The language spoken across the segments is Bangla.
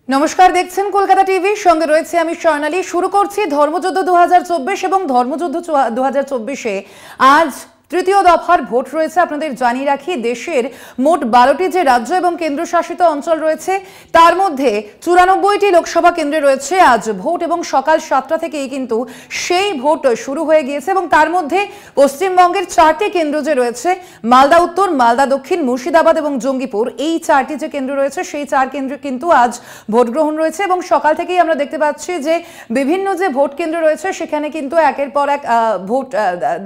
নমস্কার, দেখছেন কলকাতা টিভি, সঙ্গে রয়েছে আমি স্বর্ণালী। শুরু করছি ধর্মযুদ্ধ 2024 এবং ধর্মযুদ্ধ 2024-এ আজ তৃতীয় দফার ভোট রয়েছে। আপনাদের জানিয়ে রাখি, দেশের মোট 12টি যে রাজ্য এবং কেন্দ্রশাসিত অঞ্চল রয়েছে তার মধ্যে 94টি লোকসভা কেন্দ্রে রয়েছে আজ ভোট, এবং সকাল 7টা থেকেই কিন্তু সেই ভোট শুরু হয়ে গিয়েছে। এবং তার মধ্যে পশ্চিমবঙ্গের 4টি কেন্দ্র যে রয়েছে, মালদা উত্তর, মালদা দক্ষিণ, মুর্শিদাবাদ এবং জঙ্গিপুর, এই 4টি যে কেন্দ্র রয়েছে সেই 4 কেন্দ্রে কিন্তু আজ ভোট গ্রহণ রয়েছে। এবং সকাল থেকেই আমরা দেখতে পাচ্ছি যে বিভিন্ন যে ভোট কেন্দ্র রয়েছে সেখানে কিন্তু একের পর এক ভোট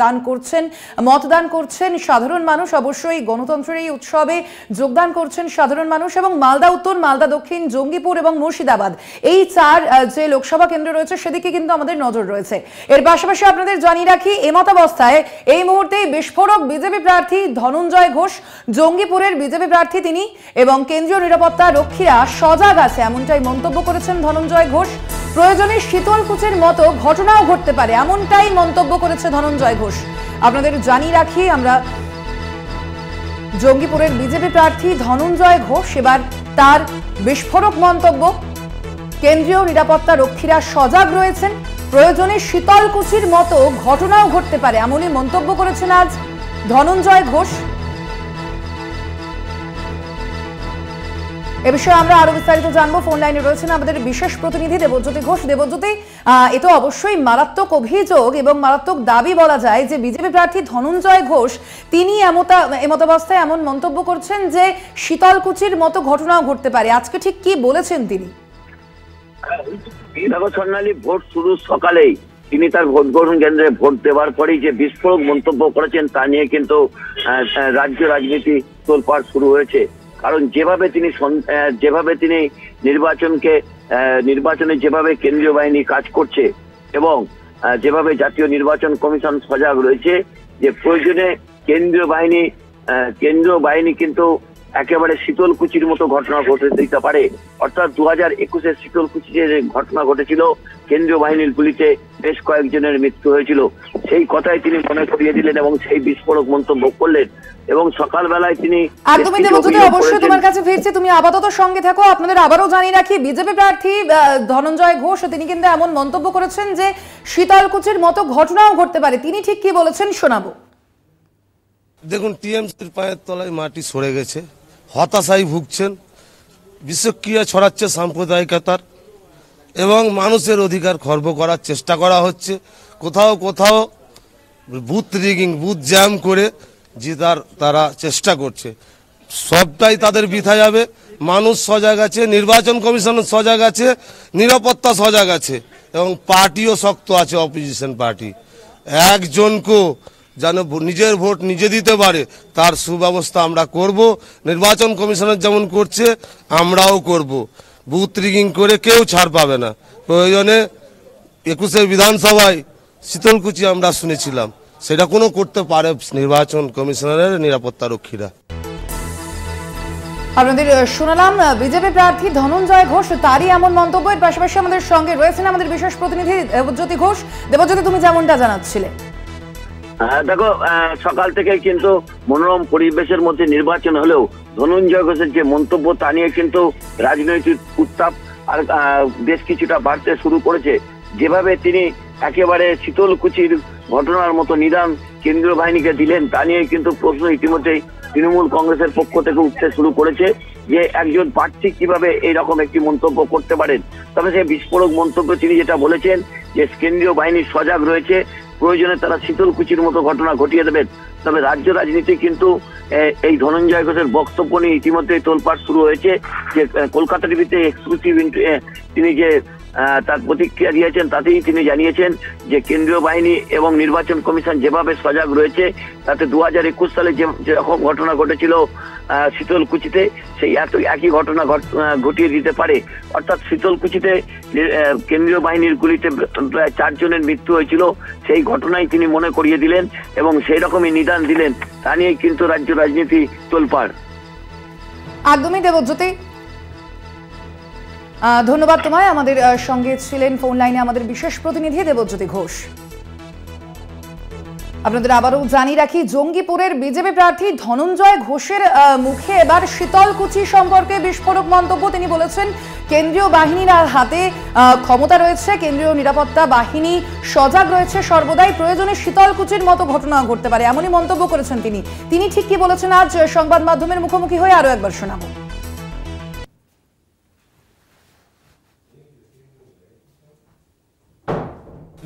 দান করছেন, মতদান করছেন সাধারণ মানুষ। অবশ্যই গণতন্ত্রের এই উৎসবে যোগদান করছেন সাধারণ মানুষ। এবং মালদা উত্তর, মালদা দক্ষিণ, জঙ্গিপুর এবং মুর্শিদাবাদ, এই 4 যে লোকসভা কেন্দ্র রয়েছে সেদিকে কিন্তু আমাদের নজর রয়েছে। এর পাশাপাশি আপনাদের জানিয়ে রাখি, এমতাবস্থায় এই মুহূর্তে বিস্ফোরক বিজেপি প্রার্থী ধনঞ্জয় ঘোষ, জঙ্গিপুরের বিজেপি প্রার্থী তিনি, এবং কেন্দ্রীয় নিরাপত্তা রক্ষীরা সজাগ আছে, এমনটাই মন্তব্য করেছেন ধনঞ্জয় ঘোষ। প্রয়োজনে শীতলকুচির মতো ঘটনাও ঘটতে পারে, এমনটাই মন্তব্য করেছে ধনঞ্জয় ঘোষ। আপনাদের জানিয়ে রাখি, আমরা জঙ্গিপুরের বিজেপি প্রার্থী ধনঞ্জয় ঘোষ, এবার তার বিস্ফোরক মন্তব্য। কেন্দ্রীয় নিরাপত্তা রক্ষীরা সজাগ রয়েছেন, প্রয়োজনে শীতলকুচির মতো ঘটনাও ঘটতে পারে, এমনই মন্তব্য করেছেন আজ ধনঞ্জয় ঘোষ। এ বিষয়ে আমরা আরো বিস্তারিত জানবো। ফোন লাইনে রয়েছেন আমাদের বিশেষ প্রতিনিধি দেবজ্যোতি ঘোষ। দেবজ্যোতি, এ তো অবশ্যই মারাত্মক অভিযোগ এবং মারাত্মক দাবি বলা যায় যে বিজেপি প্রার্থী ধনঞ্জয় ঘোষ তিনি এমতাবস্থায় এমন মন্তব্য করছেন যে শীতলকুচির মতো ঘটনাও ঘটতে পারে। আজকে ঠিক কি বলেছেন তিনি? দেখো স্বর্ণালী, ভোট শুরু সকালেই তিনি তার ভোট গ্রহণ কেন্দ্রে ভোট দেওয়ার পরেই যে বিস্ফোরক মন্তব্য করেছেন তা নিয়ে কিন্তু রাজ্য রাজনীতি তোলপাড় শুরু হয়েছে। কারণ যেভাবে তিনি নির্বাচনে যেভাবে কেন্দ্রীয় বাহিনী কাজ করছে এবং যেভাবে জাতীয় নির্বাচন কমিশন সজাগ রয়েছে, যে প্রয়োজনে কেন্দ্রীয় বাহিনী কিন্তু একেবারে শীতলকুচির মতো ঘটনা ঘটে দিতে পারে। অর্থাৎ 2021-এর শীতলকুচি যে ঘটনা ঘটেছিল, কেন্দ্রীয় বাহিনীর গুলিতে বেশ কয়েকজনের মৃত্যু হয়েছিল, সেই কথাই তিনি মনে করিয়ে দিলেন এবং সেই বিস্ফোরক মন্তব্য করলেন। এবং সকালবেলায় তিনি একদমই দেবজ্যোতি, অবশ্যই তোমার কাছে ফিরছে, তুমি আপাতত সঙ্গে থাকো। আপনাদের আবারও জানিয়ে রাখি, বিজেপি প্রার্থী ধনঞ্জয় ঘোষ তিনি কিন্তু এমন মন্তব্য করেছেন যে শীতলকুচির মতো ঘটনাও ঘটতে পারে। তিনি ঠিক কি বলেছেন শোনাবো। দেখুন, টিএমসির পায়ের তলায় মাটি সরে গেছে, হতাশায় ভুগছেন, বিষক্রিয়া ছড়াচ্ছে সাম্প্রদায়িকতার, এবং মানুষের অধিকার খর্ব করার চেষ্টা করা হচ্ছে। কোথাও কোথাও বুথ রিগিং, বুথ জ্যাম করে তারা চেষ্টা করছে। সবটাই তাদের বৃথা যাবে। মানুষ সজাগ আছে, নির্বাচন কমিশন সজাগ আছে, নিরাপত্তা সজাগ আছে, এবং পার্টিও শক্ত আছে, অপোজিশন পার্টি। একজনকেও যেন নিজের ভোট নিজে দিতে পারে তার সুব্যবস্থা আমরা করব। নির্বাচন কমিশনের যেমন করছে আমরাও করব। বুথ রিগিং করে কেউ ছাড় পাবে না। প্রয়োজনে 21-এর বিধানসভায় শীতলকুচি আমরা শুনেছিলাম, সেটা কোনো করতে পারে নির্বাচন কমিশনারের নিরাপত্তা রক্ষীরা। আপনাদের শোনালাম বিজেপি প্রার্থী ধনঞ্জয় ঘোষ, তারই এমন মন্তব্য। এর পাশাপাশি আমাদের সঙ্গে রয়েছেন আমাদের বিশেষ প্রতিনিধি দেবজ্যোতি ঘোষ। দেবজ্যোতি, তুমি যেমনটা জানাচ্ছিলে। দেখো, সকাল থেকে কিন্তু মনোরম পরিবেশের মধ্যে নির্বাচন হলেও ধনঞ্জয় ঘোষের যে মন্তব্য তা নিয়ে কিন্তু রাজনৈতিক উত্তাপ আর বেশ কিছুটা বাড়তে শুরু করেছে। যেভাবে তিনি একেবারে শীতলকুচির ঘটনার মতো নিদান কেন্দ্রীয় বাহিনীকে দিলেন তা নিয়ে কিন্তু প্রশ্ন ইতিমধ্যেই তৃণমূল কংগ্রেসের পক্ষ থেকে উঠতে শুরু করেছে যে একজন প্রার্থী কিভাবে এইরকম একটি মন্তব্য করতে পারেন। তবে সেই বিস্ফোরক মন্তব্য তিনি যেটা বলেছেন যে কেন্দ্রীয় বাহিনী সজাগ রয়েছে, প্রয়োজনে তারা শীতলকুচির মতো ঘটনা ঘটিয়ে দেবেন। তবে রাজ্য রাজনীতি কিন্তু এই ধনঞ্জয় ঘোষের বক্তব্য নিয়ে ইতিমধ্যেই তোলপাড় শুরু হয়েছে। যে কলকাতা টিভিতে এক্সক্লুসিভ তিনি যে তার প্রতিক্রিয়া দিয়েছেন তাতেই তিনি জানিয়েছেন যে কেন্দ্রীয় বাহিনী এবং নির্বাচন কমিশন যেভাবে সজাগ রয়েছে তাতে 2021 সালে যেরকম ঘটনা ঘটেছিল শীতলকুচিতে, সেই একই ঘটনা ঘটিয়ে দিতে পারে। অর্থাৎ শীতলকুচিতে কেন্দ্রীয় বাহিনীর গুলিতে প্রায় 4 জনের মৃত্যু হয়েছিল, সেই ঘটনাই তিনি মনে করিয়ে দিলেন এবং সেই রকমই নিদান দিলেন। তা নিয়ে কিন্তু রাজ্য রাজনীতি তোলপাড়। একদমই দেবজ্যোতি, ধন্যবাদ তোমায়। আমাদের সঙ্গে ছিলেন ফোন লাইনে আমাদের বিশেষ প্রতিনিধি দেবজ্যোতি ঘোষ। আপনাদের আবারও জানিয়ে রাখি, জঙ্গিপুরের বিজেপি প্রার্থী ধনঞ্জয় ঘোষের মুখে এবার শীতলকুচি সম্পর্কে বিস্ফোরক মন্তব্য। তিনি বলেছেন কেন্দ্রীয় বাহিনীর হাতে ক্ষমতা রয়েছে, কেন্দ্রীয় নিরাপত্তা বাহিনী সজাগ রয়েছে সর্বদাই, প্রয়োজনে শীতলকুচির মতো ঘটনা ঘটতে পারে, এমনই মন্তব্য করেছেন তিনি ঠিক কি বলেছেন আজ সংবাদ মাধ্যমের মুখোমুখি হয়ে আরো একবার শোনাবো।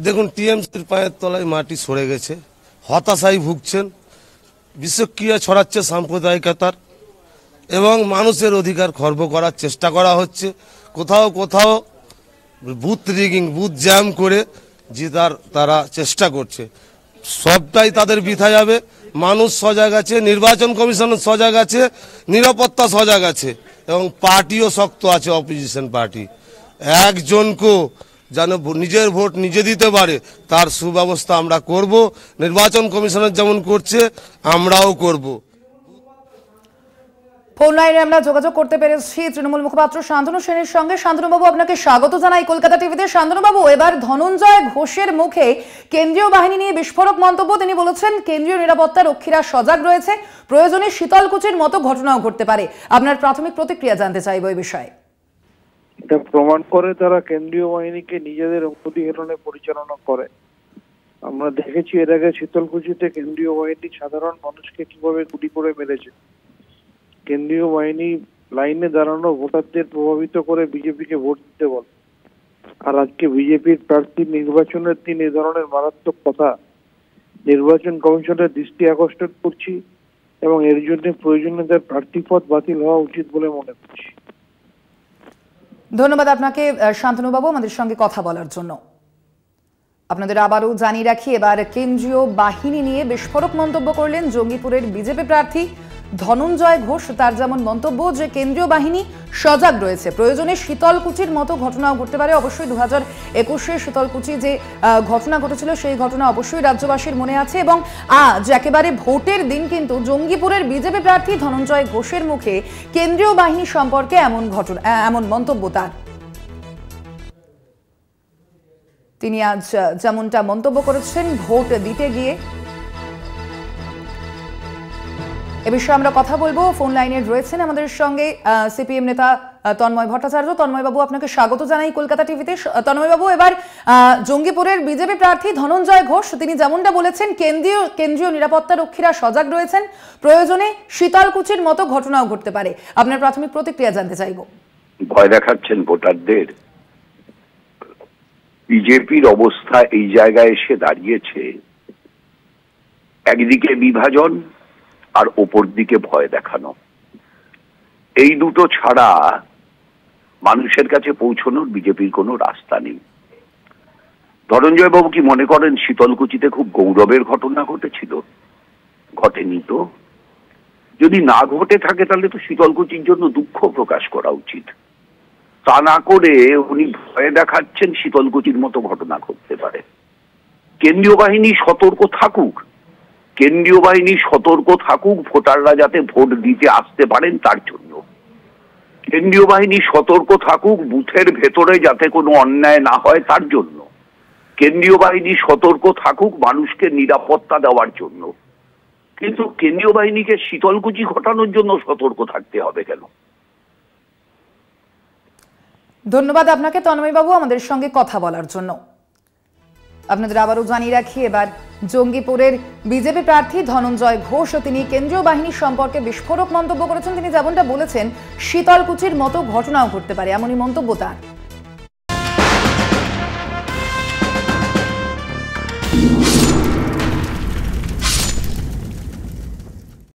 দেখুন, টিএমসির পায়ের তলায় মাটি সরে গেছে, হতাশায় ভুগছেন, বিষক্রিয়া ছড়াচ্ছে সাম্প্রদায়িকতার এবং মানুষের অধিকার খর্ব করার চেষ্টা করা হচ্ছে। কোথাও কোথাও বুথ রিগিং, বুথ জ্যাম করে জেতার তারা চেষ্টা করছে। সবটাই তাদের বৃথা যাবে। মানুষ সজাগ আছে, নির্বাচন কমিশন সজাগ আছে, নিরাপত্তা সজাগ আছে এবং পার্টিও শক্ত আছে, অপোজিশন পার্টি। একজনকেও যেন নিজের ভোট নিজে দিতে পারে তার সুব্যবস্থা আমরা করব। নির্বাচন কমিশনের যেমন করছে আমরাও করব। ফোন লাইনে আমরা যোগাযোগ করতে পেরেছি তৃণমূল মুখপাত্র শান্তনু সেনের সঙ্গে। শান্তনুবাবু, আপনাকে স্বাগত জানাই কলকাতা টিভিতে। শান্তনুবাবু, এবার ধনঞ্জয় ঘোষের মুখে কেন্দ্রীয় বাহিনী নিয়ে বিস্ফোরক মন্তব্য। তিনি বলেছেন কেন্দ্রীয় নিরাপত্তা রক্ষীরা সজাগ রয়েছে, প্রয়োজনে শীতলকুচির মতো ঘটনাও ঘটতে পারে। আপনার প্রাথমিক প্রতিক্রিয়া জানতে চাইব এই বিষয়ে। এটা প্রমাণ করে তারা কেন্দ্রীয় বাহিনীকে নিজেদের অঙ্কুতিহরণে পরিচালনা করে। আমরা দেখেছি এর আগে শীতলকুচিতে কেন্দ্রীয় বাহিনী সাধারণ মানুষকে কিভাবে গুলি করে মেরেছে। কেন্দ্রীয় বাহিনী লাইনে দাঁড়ানো ভোটারদের প্রভাবিত করে বিজেপিকে ভোট দিতে বলে। আর আজকে বিজেপির প্রার্থী নির্বাচনের দিন এ ধরনের মারাত্মক কথা নির্বাচন কমিশনের দৃষ্টি আকর্ষণ করছি এবং এর জন্য প্রয়োজনে তার প্রার্থীপদ বাতিল হওয়া উচিত বলে মনে করছি। ধন্যবাদ আপনাকে শান্তনুবাবু আমাদের সঙ্গে কথা বলার জন্য। আপনাদের আবারও জানিয়ে রাখি, এবার কেন্দ্রীয় বাহিনী নিয়ে বিস্ফোরক মন্তব্য করলেন জঙ্গিপুরের বিজেপি প্রার্থী ধনঞ্জয় ঘোষ। তার যেমন মন্তব্য যে কেন্দ্রীয় বাহিনী সজাগ রয়েছে, প্রয়োজনে শীতলকুচির মতো ঘটনাও ঘটতে পারে। অবশ্যই 2021 শীতলকুচি যে ঘটনা ঘটেছিল সেই ঘটনা অবশ্যই রাজ্যবাসীর মনে আছে এবং আজ একেবারে ভোটের দিন কিন্তু জঙ্গিপুরের বিজেপি প্রার্থী ধনঞ্জয় ঘোষের মুখে কেন্দ্রীয় বাহিনী সম্পর্কে এমন মন্তব্য তার। তিনি আজ যেমনটা মন্তব্য করেছেন ভোট দিতে গিয়ে। এ বিষয়ে আমরা কথা বলবো। ফোন লাইনে রয়েছেন আমাদের সঙ্গে সিপিএম নেতা তন্ময় ভট্টাচার্য। তন্ময়বাবু, আপনাকে স্বাগত জানাই কলকাতা টিভিতে। তন্ময়বাবু, এবার জঙ্গিপুরের বিজেপি প্রার্থী ধনঞ্জয় ঘোষ তিনি যেমনটা বলেছেন কেন্দ্রীয় নিরাপত্তা রক্ষীরা সজাগ রয়েছেন, প্রয়োজনে শীতলকুচির মতো ঘটনাও ঘটতে পারে। আপনার প্রাথমিক প্রতিক্রিয়া জানতে চাইব। ভয় দেখাচ্ছেন ভোটারদের। বিজেপির অবস্থা এই জায়গায় এসে দাঁড়িয়েছে, একদিকে বিভাজন আর ওপর দিকে ভয় দেখানো। এই দুটো ছাড়া মানুষের কাছে পৌঁছানোর বিজেপির কোনো রাস্তা নেই। ধনঞ্জয় বাবু কি মনে করেন শীতলকুচিতে খুব গৌরবের ঘটনা ঘটেছিল? ঘটেনি তো। যদি না ঘটে থাকে তাহলে তো শীতলকুচির জন্য দুঃখ প্রকাশ করা উচিত। তা না করে উনি ভয় দেখাচ্ছেন শীতলকুচির মতো ঘটনা ঘটতে পারে। কেন্দ্রীয় বাহিনী সতর্ক থাকুক, কেন্দ্রীয় বাহিনী সতর্ক থাকুক ভোটাররা যাতে ভোট দিতে আসতে পারেন তার জন্য। কেন্দ্রীয় বাহিনী সতর্ক থাকুক বুথের ভেতরে যাতে কোনো অন্যায় না হয় তার জন্য। কেন্দ্রীয় বাহিনী সতর্ক থাকুক মানুষকে নিরাপত্তা দেওয়ার জন্য। কিন্তু কেন্দ্রীয় বাহিনীকে শীতলকুচি ঘটানোর জন্য সতর্ক থাকতে হবে কেন? ধন্যবাদ আপনাকে তন্ময়বাবু আমাদের সঙ্গে কথা বলার জন্য। আপনাদের আবারও জানিয়ে রাখি, এবার জঙ্গিপুরের বিজেপি প্রার্থী ধনঞ্জয় ঘোষ তিনি কেন্দ্রীয় বাহিনী সম্পর্কে বিস্ফোরক মন্তব্য করেছেন। তিনি যেমনটা বলেছেন শীতলকুচির মতো ঘটনাও ঘটতে পারে, এমনই মন্তব্য তার।